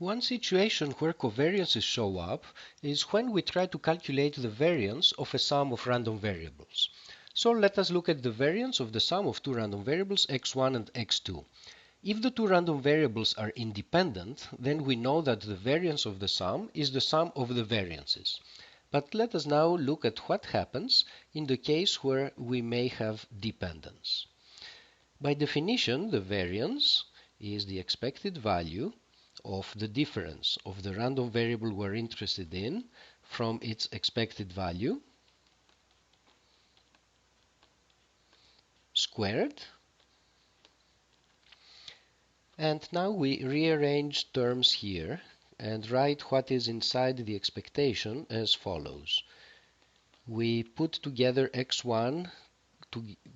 One situation where covariances show up is when we try to calculate the variance of a sum of random variables. So let us look at the variance of the sum of two random variables x1 and x2. If the two random variables are independent, then we know that the variance of the sum is the sum of the variances. But let us now look at what happens in the case where we may have dependence. By definition, the variance is the expected value of the difference of the random variable we're interested in from its expected value squared. And now we rearrange terms here and write what is inside the expectation as follows. We put together x1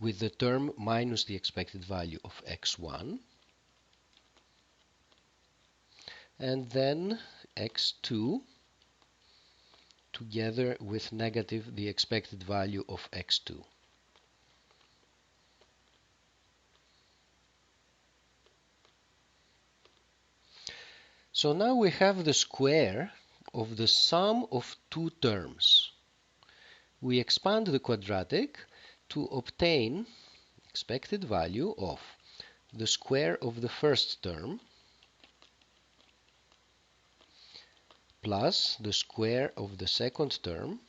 with the term minus the expected value of x1, and then x2 together with negative the expected value of x2. So now we have the square of the sum of two terms. We expand the quadratic to obtain expected value of the square of the first term plus the square of the second term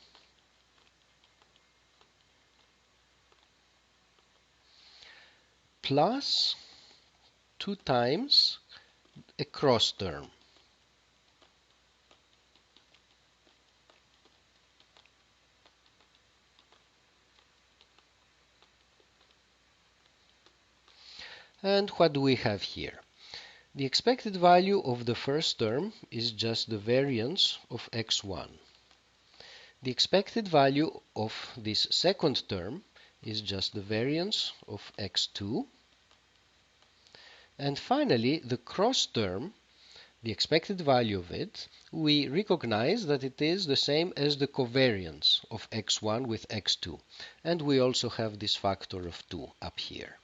plus 2 times a cross term. And what do we have here? The expected value of the first term is just the variance of x1. The expected value of this second term is just the variance of x2. And finally, the cross term, the expected value of it, we recognize that it is the same as the covariance of x1 with x2. And we also have this factor of 2 up here.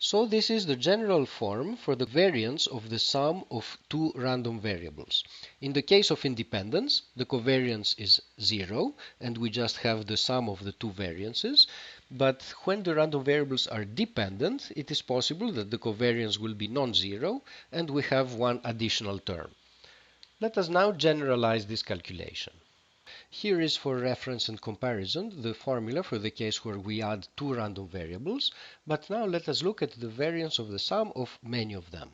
So this is the general form for the variance of the sum of two random variables. In the case of independence, the covariance is 0, and we just have the sum of the two variances. But when the random variables are dependent, it is possible that the covariance will be non-zero, and we have one additional term. Let us now generalize this calculation. Here is for reference and comparison the formula for the case where we add two random variables, but now let us look at the variance of the sum of many of them.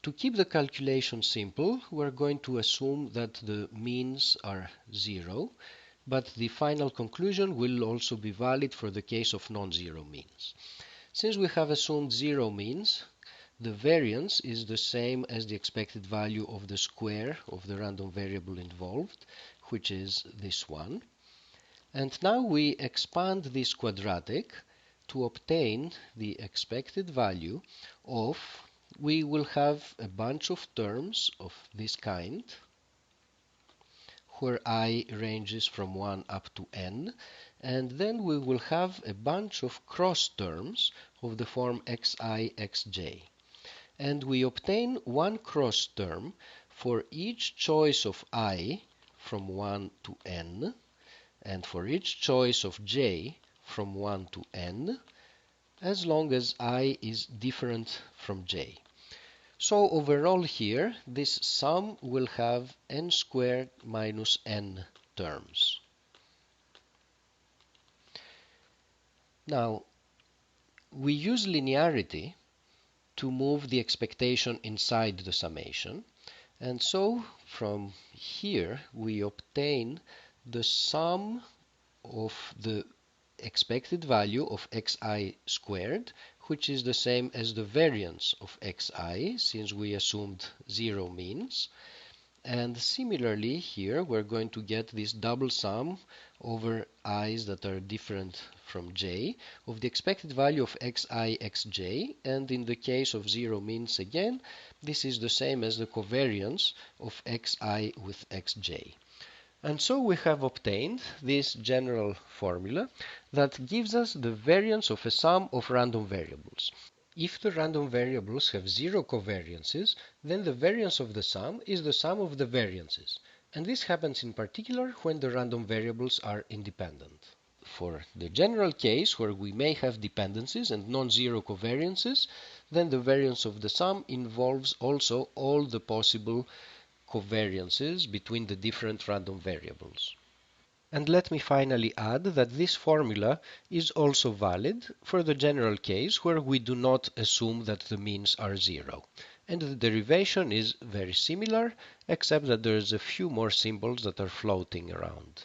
To keep the calculation simple, we're going to assume that the means are 0, but the final conclusion will also be valid for the case of non-zero means. Since we have assumed 0 means, the variance is the same as the expected value of the square of the random variable involved, which is this one. And now we expand this quadratic to obtain the expected value of, we will have a bunch of terms of this kind, where I ranges from 1 up to n, and then we will have a bunch of cross terms of the form xi, xj. And we obtain one cross term for each choice of I from 1 to n, and for each choice of j from 1 to n, as long as I is different from j. So overall here, this sum will have n squared minus n terms. Now, we use linearity to move the expectation inside the summation. And so from here we obtain the sum of the expected value of xi squared, which is the same as the variance of xi, since we assumed 0 means. And similarly here we're going to get this double sum over i's that are different from j of the expected value of xi, xj, and in the case of 0 means again, this is the same as the covariance of xi with xj. And so we have obtained this general formula that gives us the variance of a sum of random variables. If the random variables have zero covariances, then the variance of the sum is the sum of the variances, and this happens in particular when the random variables are independent. For the general case where we may have dependencies and non-zero covariances, then the variance of the sum involves also all the possible covariances between the different random variables. And let me finally add that this formula is also valid for the general case where we do not assume that the means are zero. And the derivation is very similar, except that there is a few more symbols that are floating around.